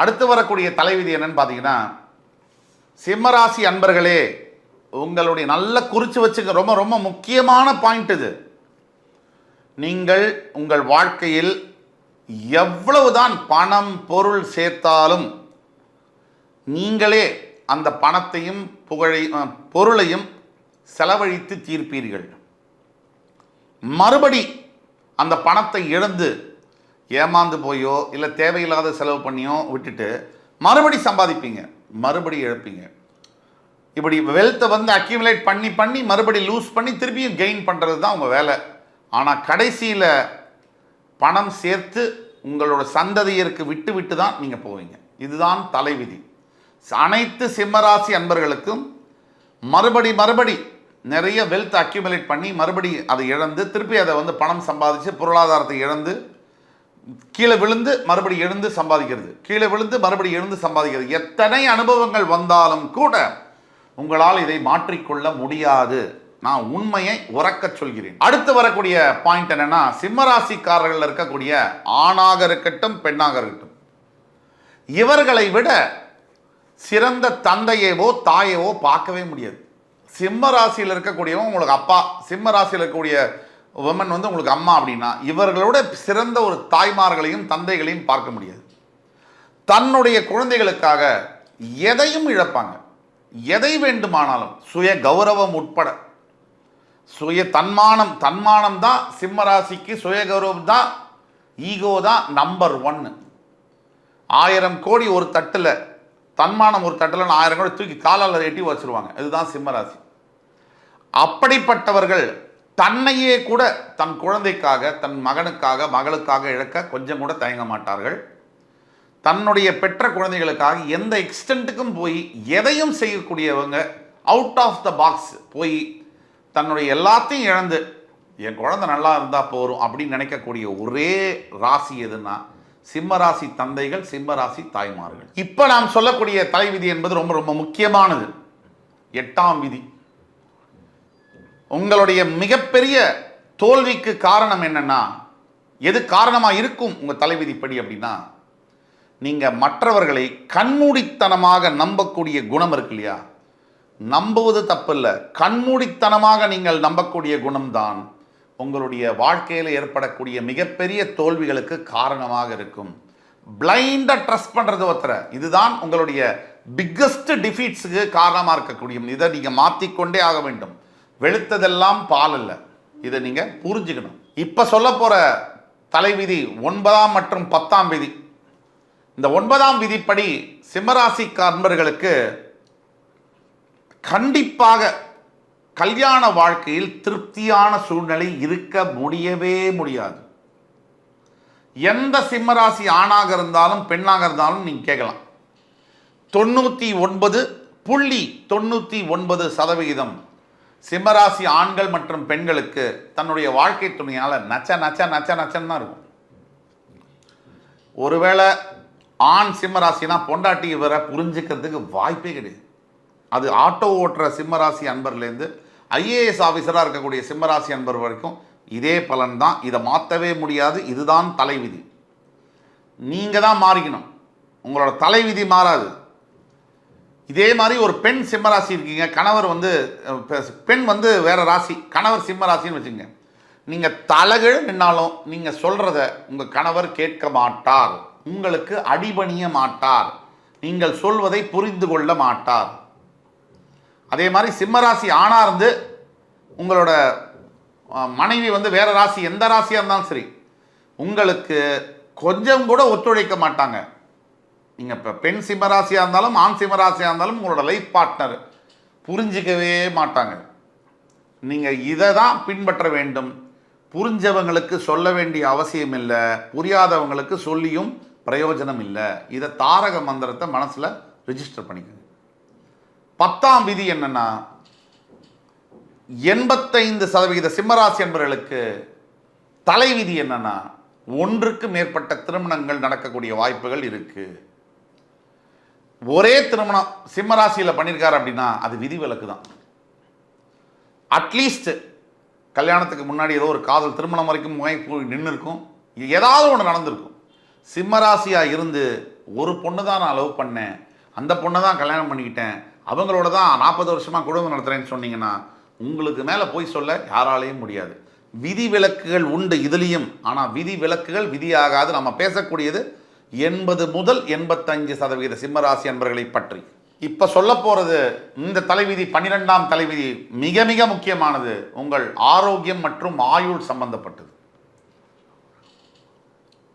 அடுத்து வரக்கூடிய தலைவிதி என்னன்னு பார்த்தீங்கன்னா, சிம்மராசி அன்பர்களே, உங்களுடைய நல்ல குறித்து வச்சுக்க. ரொம்ப ரொம்ப முக்கியமான பாயிண்ட் இது. நீங்கள் உங்கள் வாழ்க்கையில் எவ்வளவுதான் பணம் பொருள் சேர்த்தாலும் நீங்களே அந்த பணத்தையும் பொருளையும் செலவழித்து தீர்ப்பீர்கள். மறுபடி அந்த பணத்தை இழந்து ஏமாந்து போயோ இல்லை தேவையில்லாத செலவு பண்ணியோ விட்டுட்டு மறுபடி சம்பாதிப்பீங்க, மறுபடி இழப்பீங்க. இப்படி வெல்த்தை வந்து அக்யூமுலேட் பண்ணி பண்ணி மறுபடி லூஸ் பண்ணி திருப்பியும் கெயின் பண்ணுறது தான் உங்கள் வேலை. ஆனால் கடைசியில் பணம் சேர்த்து உங்களோட சந்ததியருக்கு விட்டு விட்டு தான் நீங்கள் போவீங்க. இதுதான் தலைவிதி. அனைத்து சிம்மராசி அன்பர்களுக்கும் மறுபடி நிறைய வெல்த் அக்யூமுலேட் பண்ணி மறுபடி அதை இழந்து திருப்பி அதை வந்து பணம் சம்பாதிச்சு பொருளாதாரத்தை இழந்து கீழே விழுந்து மறுபடி எழுந்து சம்பாதிக்கிறது, கீழே விழுந்து மறுபடி எழுந்து சம்பாதிக்கிறது. எத்தனை அனுபவங்கள் வந்தாலும் கூட உங்களால் இதை மாற்றிக்கொள்ள முடியாது. நான் உண்மையை உறக்க சொல்கிறேன். அடுத்து வரக்கூடிய பாயிண்ட் என்னன்னா, சிம்மராசிக்காரர்கள் இருக்கக்கூடிய ஆணாக இருக்கட்டும் பெண்ணாக இருக்கட்டும், இவர்களை விட சிறந்த தந்தையவோ தாயவோ பார்க்கவே முடியாது. சிம்ம ராசியில் இருக்கக்கூடியவங்க உங்களுக்கு அப்பா, சிம்ம ராசியில் இருக்கக்கூடிய உமன் வந்து உங்களுக்கு அம்மா அப்படின்னா, இவர்களோட சிறந்த ஒரு தாய்மார்களையும் தந்தைகளையும் பார்க்க முடியாது. தன்னுடைய குழந்தைகளுக்காக எதையும் இழப்பாங்க, எதை வேண்டுமானாலும், சுய கௌரவம் உட்பட. சுய தன்மானம் தான் சிம்ம ராசிக்கு, சுய கௌரவம் தான், ஈகோ தான் நம்பர் 1. 1000 கோடி ஒரு தட்டில், தன்மானம் ஒரு தட்டில் 1000 கோடி தூக்கி காலால் எட்டி வச்சிருவாங்க. இதுதான் சிம்மராசி. அப்படிப்பட்டவர்கள் தன்னையே கூட தன் குழந்தைக்காக, தன் மகனுக்காக, மகளுக்காக இழக்க கொஞ்சம் கூட தயங்க மாட்டார்கள். தன்னுடைய பெற்ற குழந்தைகளுக்காக எந்த எக்ஸ்டென்ட்டுக்கும் போய் எதையும் செய்யக்கூடியவங்க, அவுட் ஆஃப் த பாக்ஸ் போய் தன்னுடைய எல்லாத்தையும் இழந்து என் குழந்தை நல்லா இருந்தால் போரும் அப்படின்னு நினைக்கக்கூடிய ஒரே ராசி எதுன்னா சிம்மராசி தந்தைகள், சிம்மராசி தாய்மார்கள். இப்போ நாம் சொல்லக்கூடிய தலைவிதி என்பது ரொம்ப ரொம்ப முக்கியமானது. 8ஆம் விதி. உங்களுடைய மிகப்பெரிய தோல்விக்கு காரணம் என்னன்னா, எது காரணமாக இருக்கும் உங்கள் தலைவிதிப்படி அப்படின்னா, நீங்கள் மற்றவர்களை கண்மூடித்தனமாக நம்பக்கூடிய குணம் இருக்கு இல்லையா? நம்புவது தப்பு இல்லை, கண்மூடித்தனமாக நீங்கள் நம்பக்கூடிய குணம்தான் உங்களுடைய வாழ்க்கையில் ஏற்படக்கூடிய மிகப்பெரிய தோல்விகளுக்கு காரணமாக இருக்கும். பிளைண்டாக ட்ரஸ்ட் பண்ணுறது ஒருத்தர, இதுதான் உங்களுடைய பிக்கஸ்ட் டிஃபீட்ஸுக்கு காரணமாக இருக்கக்கூடிய. இதை நீங்கள் மாற்றிக்கொண்டே ஆக வேண்டும். வெளுத்ததெல்லாம் பால் அல்ல, இதை நீங்கள் புரிஞ்சுக்கணும். இப்போ சொல்ல போகிற தலைவிதி 9ஆம் மற்றும் 10ஆம் விதி. இந்த 9ஆம் விதிப்படி சிம்மராசி அன்பர்களுக்கு கண்டிப்பாக கல்யாண வாழ்க்கையில் திருப்தியான சூழ்நிலை இருக்க முடியவே முடியாது. எந்த சிம்மராசி ஆணாக இருந்தாலும் பெண்ணாக இருந்தாலும் நீங்கள் கேட்கலாம். 99.99% சிம்மராசி ஆண்கள் மற்றும் பெண்களுக்கு தன்னுடைய வாழ்க்கை துணையால் நச்சன்னு தான் இருக்கும். ஒருவேளை ஆண் சிம்மராசினா பொண்டாட்டி இவரை புரிஞ்சுக்கிறதுக்கு வாய்ப்பே கிடையாது. அது ஆட்டோ ஓட்டுற சிம்மராசி அன்பர்லேருந்து ஐஏஎஸ் ஆஃபீஸராக இருக்கக்கூடிய சிம்மராசி அன்பர் வரைக்கும் இதே பலன் தான். இதை மாற்றவே முடியாது. இதுதான் தலைவிதி. நீங்கள் தான் மாறிக்கணும், உங்களோட தலைவிதி மாறாது. இதே மாதிரி ஒரு பெண் சிம்மராசி இருக்கீங்க, கணவர் வந்து பெண் வந்து வேற ராசி, கணவர் சிம்ம ராசின்னு வச்சுங்க. நீங்கள் தலைகீழ நின்னாலும் நீங்கள் சொல்கிறத உங்கள் கணவர் கேட்க மாட்டார், உங்களுக்கு அடிபணிய மாட்டார், நீங்கள் சொல்வதை புரிந்து கொள்ள மாட்டார். அதே மாதிரி சிம்மராசி ஆணாக இருந்து உங்களோட மனைவி வந்து வேற ராசி, எந்த ராசியாக இருந்தாலும் சரி, உங்களுக்கு கொஞ்சம் கூட ஒத்துழைக்க மாட்டாங்க. நீங்கள் இப்போ பெண் சிம்மராசியாக இருந்தாலும் ஆண் சிம்மராசியாக இருந்தாலும் உங்களோட லைஃப் பார்ட்னர் புரிஞ்சிக்கவே மாட்டாங்க. நீங்கள் இதை தான் பின்பற்ற வேண்டும். புரிஞ்சவங்களுக்கு சொல்ல வேண்டிய அவசியம் இல்லை, புரியாதவங்களுக்கு சொல்லியும் பிரயோஜனம் இல்லை. இதை தாரக மந்திரத்தை மனசில் ரிஜிஸ்டர் பண்ணிக்கோங்க. 10ஆம் விதி என்னன்னா, 85% சிம்மராசி என்பவர்களுக்கு தலைவிதி என்னன்னா, ஒன்றுக்கு மேற்பட்ட திருமணங்கள் நடக்கக்கூடிய வாய்ப்புகள் இருக்கு. ஒரே திருமணம் சிம்மராசியில் பண்ணியிருக்காரு அப்படின்னா அது விதிவிலக்கு தான். அட்லீஸ்ட் கல்யாணத்துக்கு முன்னாடி ஏதோ ஒரு காதல் திருமணம் வரைக்கும் போய் நின்று இருக்கும், ஏதாவது ஒன்று நடந்திருக்கும். சிம்மராசியாக இருந்து ஒரு பொண்ணு தான் நான் லவ் பண்ணேன், அந்த பொண்ணை தான் கல்யாணம் பண்ணிக்கிட்டேன், அவங்களோட தான் 40 வருஷமாக குடும்பம் நடத்துகிறேன்னு சொன்னீங்கன்னா உங்களுக்கு மேலே போய் சொல்ல யாராலையும் முடியாது. விதி விலக்குகள் உண்டு இதுலேயும். ஆனால் விதி விலக்குகள் விதியாகாது. நம்ம பேசக்கூடியது 80 முதல் 85% சிம்மராசி அன்பர்களை பற்றி. இப்போ சொல்ல போகிறது இந்த தலைவிதி 12ஆம் தலைவிதி மிக மிக முக்கியமானது. உங்கள் ஆரோக்கியம் மற்றும் ஆயுள் சம்பந்தப்பட்டது.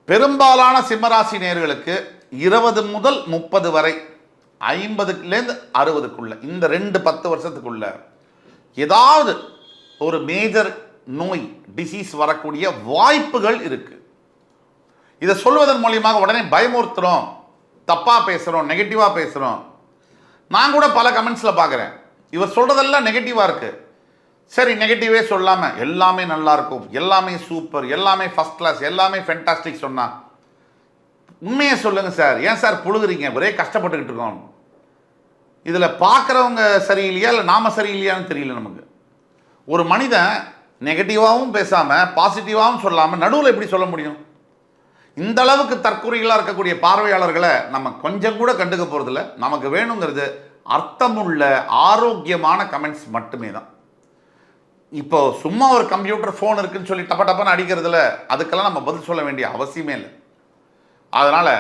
பெரும்பாலான சிம்மராசி நேயர்களுக்கு 20 முதல் 30 வரை 50லேருந்து 60க்குள்ள இந்த 10 வருஷத்துக்குள்ள ஏதாவது ஒரு மேஜர் நோய் டிசீஸ் வரக்கூடிய வாய்ப்புகள் இருக்கு. இதை சொல்வதன் மூலியமாக உடனே பயமுறுத்துறோம், தப்பா பேசுறோம், நெகட்டிவா பேசுறோம். நான் கூட பல கமெண்ட்ஸில் பார்க்குறேன், இவர் சொல்கிறதெல்லாம் நெகட்டிவாக இருக்குது. சரி, நெகட்டிவே சொல்லாமல் எல்லாமே நல்லா இருக்கும், எல்லாமே சூப்பர், எல்லாமே ஃபஸ்ட் கிளாஸ், எல்லாமே ஃபென்டாஸ்டிக் சொன்னால் உண்மையை சொல்லுங்கள் சார், ஏன் சார் புழுகுறீங்க, ஒரே கஷ்டப்பட்டுக்கிட்டு இருக்கோம். இதில் பார்க்குறவங்க சரியில்லையா இல்லை நாம் சரியில்லையான்னு தெரியல நமக்கு. ஒரு மனிதன் நெகட்டிவாகவும் பேசாமல் பாசிட்டிவாகவும் சொல்லாமல் நடுவில் எப்படி சொல்ல முடியும்? இந்த அளவுக்கு தற்கொலைகளாக இருக்கக்கூடிய பார்வையாளர்களை நம்ம கொஞ்சம் கூட கண்டுக்க போகிறதில்ல. நமக்கு வேணுங்கிறது அர்த்தமுள்ள ஆரோக்கியமான கமெண்ட்ஸ் மட்டுமே தான். இப்போ சும்மா ஒரு கம்ப்யூட்டர் ஃபோன் இருக்குன்னு சொல்லி டப்ப டப்பன்னு அடிக்கிறதுல அதுக்கெல்லாம் நம்ம பதில் சொல்ல வேண்டிய அவசியமே இல்லை. அதனால்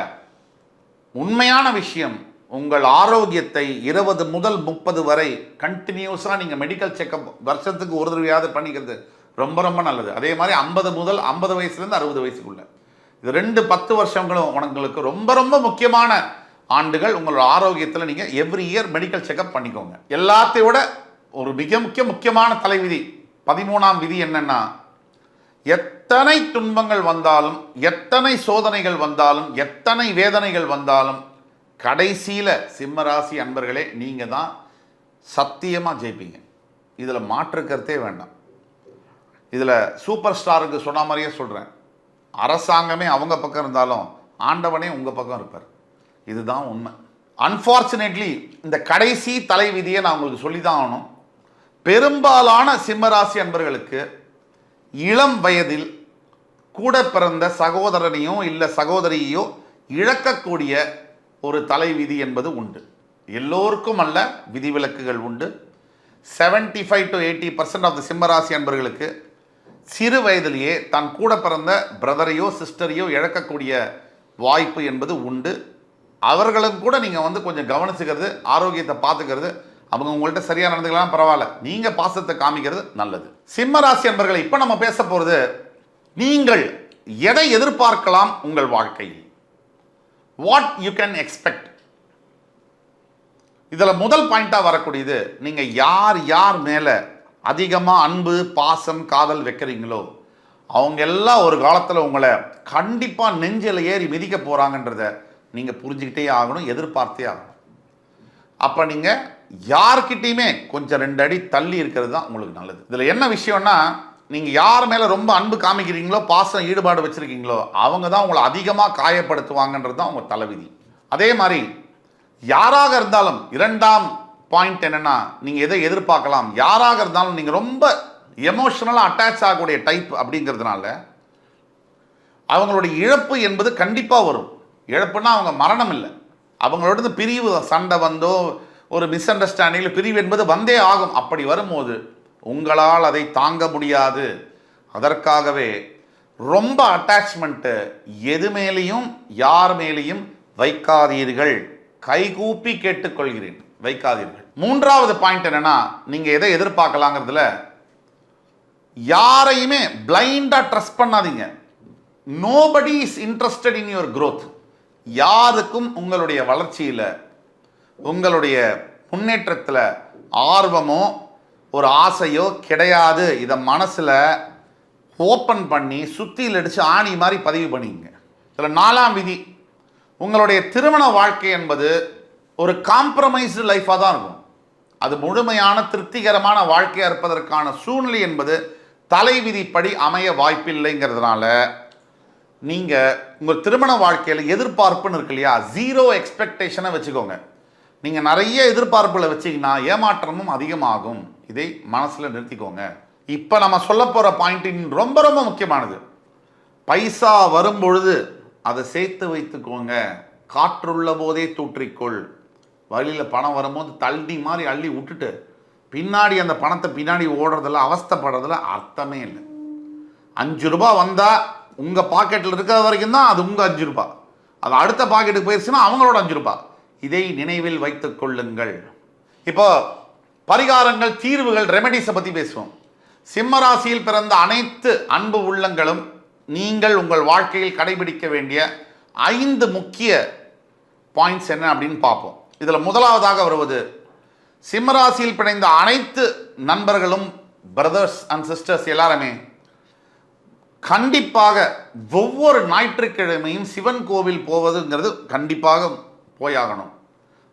உண்மையான விஷயம், உங்கள் ஆரோக்கியத்தை 20 முதல் 30 வரை கண்டினியூஸாக நீங்கள் மெடிக்கல் செக்கப் வருஷத்துக்கு ஒரு தடவையாவது பண்ணிக்கிறது ரொம்ப ரொம்ப நல்லது. அதே மாதிரி 50 முதல் 50 வயசுலேருந்து 60 வயசுக்குள்ள இது 10 வருஷங்களும் உங்களுக்கு ரொம்ப ரொம்ப முக்கியமான ஆண்டுகள். உங்களோட ஆரோக்கியத்தில் நீங்கள் எவ்ரி இயர் மெடிக்கல் செக்கப் பண்ணிக்கோங்க. எல்லாத்தையும் விட ஒரு மிக முக்கியமான தலைவிதி 13ஆம் விதி என்னன்னா, எத்தனை துன்பங்கள் வந்தாலும், எத்தனை சோதனைகள் வந்தாலும், எத்தனை வேதனைகள் வந்தாலும் கடைசியில் சிம்மராசி அன்பர்களே நீங்கள் தான் சத்தியமாக ஜெயிப்பீங்க. இதில் மாற்றுக்கிறதே வேண்டாம். இதில் சூப்பர் ஸ்டாருக்கு சொன்ன மாதிரியே சொல்கிறேன், அரசாங்கமே அவங்க பக்கம் இருந்தாலும் ஆண்டவனே உங்கள் பக்கம் இருப்பார். இதுதான் உண்மை. அன்ஃபார்ச்சுனேட்லி இந்த கடைசி தலைவிதியை நான் உங்களுக்கு சொல்லி தான் ஆகணும். பெரும்பாலான சிம்மராசி அன்பர்களுக்கு இளம் வயதில் கூட பிறந்த சகோதரனையோ இல்லை சகோதரியோ இழக்கக்கூடிய ஒரு தலைவிதி என்பது உண்டு. எல்லோருக்கும் அல்ல, விதிவிலக்குகள் உண்டு. 75 to 80% ஆஃப் த சிம்மராசி அன்பர்களுக்கு சிறு வயதிலேயே தன் கூட பிறந்த பிரதரையோ சிஸ்டரையோ இழக்கக்கூடிய வாய்ப்பு என்பது உண்டு. அவர்களும் கூட நீங்கள் கொஞ்சம் கவனிச்சுக்கிறது, ஆரோக்கியத்தை பார்த்துக்கிறது, அவங்க உங்கள்கிட்ட சரியாக நடந்துக்கலாம் பரவாயில்ல, நீங்கள் பாசத்தை காமிக்கிறது நல்லது. சிம்மராசி அன்பர்களை இப்போ நம்ம பேச போகிறது, நீங்கள் எதை எதிர்பார்க்கலாம் உங்கள் வாழ்க்கையில், வாட் யூ கேன் எக்ஸ்பெக்ட். இதில் முதல் பாயிண்டாக வரக்கூடியது, நீங்கள் யார் யார் மேலே அதிகமாக அன்பு பாசம் காதல் வைக்கிறீங்களோ அவங்க எல்லாம் ஒரு காலத்தில் உங்களை கண்டிப்பாக நெஞ்சில் ஏறி மிதிக்க போகிறாங்கன்றத நீங்கள் புரிஞ்சுக்கிட்டே ஆகணும், எதிர்பார்த்தே ஆகணும். அப்போ நீங்கள் யார்கிட்டையுமே கொஞ்சம் 2 அடி தள்ளி இருக்கிறது தான் உங்களுக்கு நல்லது. இதில் என்ன விஷயம்னா, நீங்கள் யார் மேலே ரொம்ப அன்பு காமிக்கிறீங்களோ பாசம் ஈடுபாடு வச்சுருக்கீங்களோ அவங்க தான் உங்களை அதிகமாக காயப்படுத்துவாங்கன்றது தான் உங்கள் தலைவிதி. அதே மாதிரி யாராக இருந்தாலும் 2ஆம் பாயிண்ட் என்னென்னா, நீங்கள் எதை எதிர்பார்க்கலாம், யாராக இருந்தாலும் நீங்கள் ரொம்ப எமோஷனலாக அட்டாச் ஆகக்கூடிய டைப் அப்படிங்கிறதுனால அவங்களுடைய இழப்பு என்பது கண்டிப்பாக வரும். இழப்புன்னா அவங்க மரணம் இல்லை, அவங்களோட பிரிவு சண்டை வந்தோ ஒரு மிஸ் அண்டர்ஸ்டாண்டிங்கில் பிரிவு என்பது வந்தே ஆகும். அப்படி வரும்போது உங்களால் அதை தாங்க முடியாது. அதற்காகவே ரொம்ப அட்டாச்மெண்ட்டு எது மேலேயும் யார் மேலேயும் வைக்காதீர்கள். கைகூப்பி கேட்டுக்கொள்கிறேன், வைக்காதீர்கள். 3வது பாயிண்ட் என்னன்னா, நீங்கள் எதை எதிர்பார்க்கலாங்கிறதுல யாரையுமே பிளைண்டாக ட்ரஸ்ட் பண்ணாதீங்க. Nobody is interested in your growth. யாருக்கும் உங்களுடைய வளர்ச்சியில் உங்களுடைய முன்னேற்றத்தில் ஆர்வமோ ஒரு ஆசையோ கிடையாது. இதை மனசில் ஓப்பன் பண்ணி சுத்தியில் அடித்து ஆணி மாதிரி பதிவு பண்ணிங்க. இதில் 4ஆம் விதி, உங்களுடைய திருமண வாழ்க்கை என்பது ஒரு காம்ப்ரமைஸ்டு லைஃபாக தான் இருக்கும். அது முழுமையான திருப்திகரமான வாழ்க்கையாக இருப்பதற்கான சூழ்நிலை என்பது தலைவிதிப்படி அமைய வாய்ப்பில்லைங்கிறதுனால நீங்கள் உங்கள் திருமண வாழ்க்கையில் எதிர்பார்ப்புன்னு இருக்கு இல்லையா, 0 எக்ஸ்பெக்டேஷனை வச்சுக்கோங்க. நீங்கள் நிறைய எதிர்பார்ப்புகளை வச்சிங்கன்னா ஏமாற்றமும் அதிகமாகும். இதை மனசில் நிறுத்திக்கோங்க. இப்போ நம்ம சொல்ல போகிற பாயிண்டின் ரொம்ப ரொம்ப முக்கியமானது, பைசா வரும்பொழுது அதை சேர்த்து வைத்துக்கோங்க. காற்றுள்ள போதே தூற்றிக்கொள். வழியில் பணம் வரும்போது தள்ளி மாதிரி அள்ளி விட்டுட்டு பின்னாடி அந்த பணத்தை பின்னாடி ஓடுறதில்ல, அவஸ்தைப்படுறதுல அர்த்தமே இல்லை. 5 ரூபா வந்தால் உங்கள் பாக்கெட்டில் இருக்கிற வரைக்கும் தான் அது உங்கள் 5 ரூபா. அது அடுத்த பாக்கெட்டுக்கு போயிடுச்சுன்னா அவங்களோட 5 ரூபா. இதை நினைவில் வைத்துக் கொள்ளுங்கள். இப்போ பரிகாரங்கள், தீர்வுகள், ரெமெடிஸை பற்றி பேசுவோம். சிம்ம ராசியில் பிறந்த அனைத்து அன்பு உள்ளங்களும் நீங்கள் உங்கள் வாழ்க்கையில் கடைபிடிக்க வேண்டிய 5 முக்கிய பாயிண்ட்ஸ் என்ன அப்படின்னு பார்ப்போம். இதில் முதலாவதாக வருவது, சிம்மராசியில் பிணைந்த அனைத்து நண்பர்களும், பிரதர்ஸ் அண்ட் சிஸ்டர்ஸ் எல்லாருமே கண்டிப்பாக ஒவ்வொரு ஞாயிற்றுக்கிழமையும் சிவன் கோவில் போவதுங்கிறது கண்டிப்பாக போயாகணும்.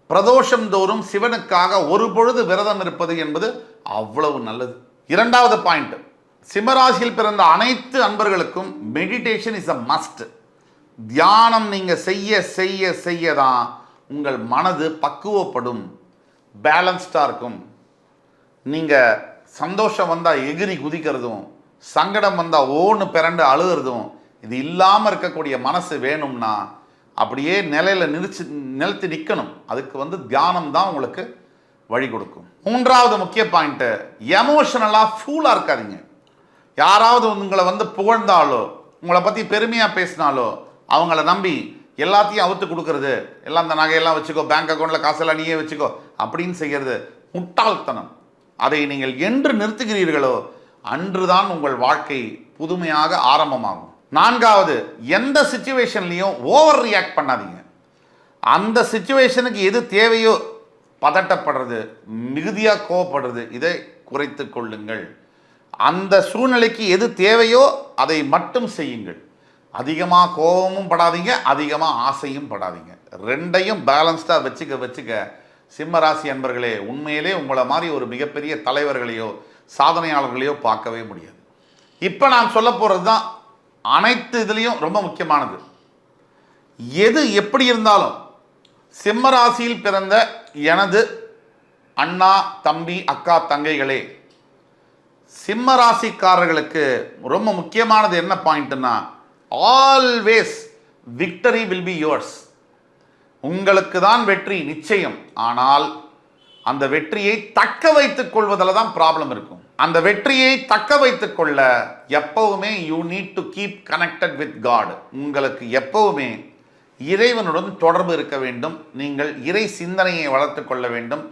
பிரதோஷம் தோறும் சிவனுக்காக ஒரு பொழுது விரதம் இருப்பது என்பது அவ்வளவு நல்லது. இரண்டாவது பாயிண்ட், சிம்மராசியில் பிறந்த அனைத்து அன்பர்களுக்கும் மெடிடேஷன் இஸ் அ மஸ்ட். தியானம் நீங்க செய்ய செய்ய செய்ய தான் உங்கள் மனது பக்குவப்படும், பேலன்ஸ்டாக இருக்கும். நீங்கள் சந்தோஷம் வந்தால் எகிரி குதிக்கிறதும், சங்கடம் வந்தால் ஓன்னு பிறண்டு அழுகிறதும், இது இல்லாமல் இருக்கக்கூடிய மனசு வேணும்னா அப்படியே நிலைத்து நிற்கணும். அதுக்கு தியானம் தான் உங்களுக்கு வழி கொடுக்கும். மூன்றாவது முக்கிய பாயிண்ட்டு, எமோஷனலாக ஃபூலாக இருக்காதீங்க. யாராவது உங்களை புகழ்ந்தாலோ உங்களை பற்றி பெருமையாக பேசினாலோ அவங்கள நம்பி எல்லாத்தையும் அவுத்து கொடுக்கறது, எல்லாம் அந்த நகையெல்லாம் வச்சுக்கோ, பேங்க் அக்கௌண்ட்டில் காசெல்லாம் நீயே வச்சுக்கோ அப்படின்னு செய்கிறது முட்டாள்தனம். அதை நீங்கள் என்று நிறுத்துகிறீர்களோ அன்றுதான் உங்கள் வாழ்க்கை புதுமையாக ஆரம்பமாகும். நான்காவது, எந்த சிச்சுவேஷன்லையும் ஓவர் ரியாக்ட் பண்ணாதீங்க. அந்த சிச்சுவேஷனுக்கு எது தேவையோ பதட்டப்படுறது, மிகுதியாக கோவப்படுறது, இதை குறைத்து கொள்ளுங்கள். அந்த சூழ்நிலைக்கு எது தேவையோ அதை மட்டும் செய்யுங்கள். அதிகமாக கோபமும் படாதீங்க, அதிகமாக ஆசையும் படாதீங்க. ரெண்டையும் பேலன்ஸ்டாக வச்சுக்க சிம்ம ராசி அன்பர்களே, உண்மையிலே உங்களை மாதிரி ஒரு மிகப்பெரிய தலைவர்களையோ சாதனையாளர்களையோ பார்க்கவே முடியாது. இப்போ நான் சொல்ல போகிறது தான் அனைத்து இதுலேயும் ரொம்ப முக்கியமானது. எது எப்படி இருந்தாலும் சிம்ம ராசியில் பிறந்த எனது அண்ணா, தம்பி, அக்கா, தங்கைகளே, சிம்ம ராசிக்காரர்களுக்கு ரொம்ப முக்கியமானது என்ன பாயிண்ட்னா, always victory will be yours. உங்களுக்கு தான் வெற்றி நிச்சயம். ஆனால் அந்த வெற்றியை தக்க வைத்துக் கொள்வதில் தான் ப்ராப்ளம் இருக்கும். அந்த வெற்றியை தக்க வைத்துக் கொள்ள எப்பவுமே you need to keep connected with God. உங்களுக்கு எப்பவுமே இறைவனுடன் தொடர்பு இருக்க வேண்டும். நீங்கள் இறை சிந்தனையை வளர்த்து கொள்ள வேண்டும்.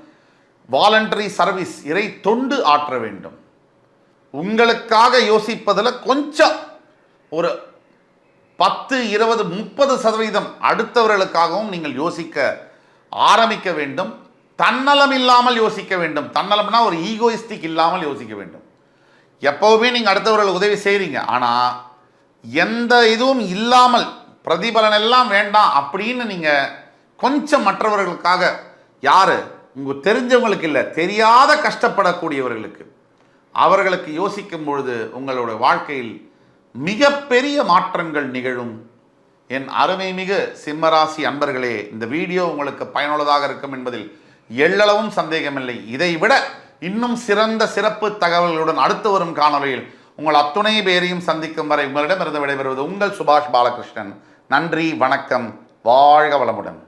வாலண்டரி சர்வீஸ், இறை தொண்டு ஆற்ற வேண்டும். உங்களுக்காக யோசிப்பதில் கொஞ்சம் ஒரு 10, 20, 30% அடுத்தவர்களுக்காகவும் நீங்கள் யோசிக்க ஆரம்பிக்க வேண்டும். தன்னலம் இல்லாமல் யோசிக்க வேண்டும். தன்னலம்னா ஒரு ஈகோயிஸ்டிக் இல்லாமல் யோசிக்க வேண்டும். எப்பவுமே நீங்கள் அடுத்தவர்களுக்கு உதவி செய்கிறீங்க, ஆனால் எந்த இதுவும் இல்லாமல் பிரதிபலன் எல்லாம் வேண்டாம் அப்படின்னு நீங்கள் கொஞ்சம் மற்றவர்களுக்காக, யார் உங்களுக்கு தெரிஞ்சவங்களுக்கு இல்லை, தெரியாத கஷ்டப்படக்கூடியவர்களுக்கு, அவர்களுக்கு யோசிக்கும் பொழுது உங்களோட வாழ்க்கையில் மிகப்பெரிய மாற்றங்கள் நிகழும். என் அருமை மிகு சிம்மராசி அன்பர்களே, இந்த வீடியோ உங்களுக்கு பயனுள்ளதாக இருக்கும் என்பதில் எள்ளளவும் சந்தேகமில்லை. இதைவிட இன்னும் சிறந்த சிறப்பு தகவல்களுடன் அடுத்து வரும் காணொலியில் உங்கள் அத்துணை பேரையும் சந்திக்கும் வரை உங்களிடமிருந்து விடைபெறுவது உங்கள் சுபாஷ் பாலகிருஷ்ணன். நன்றி, வணக்கம், வாழ்க வளமுடன்.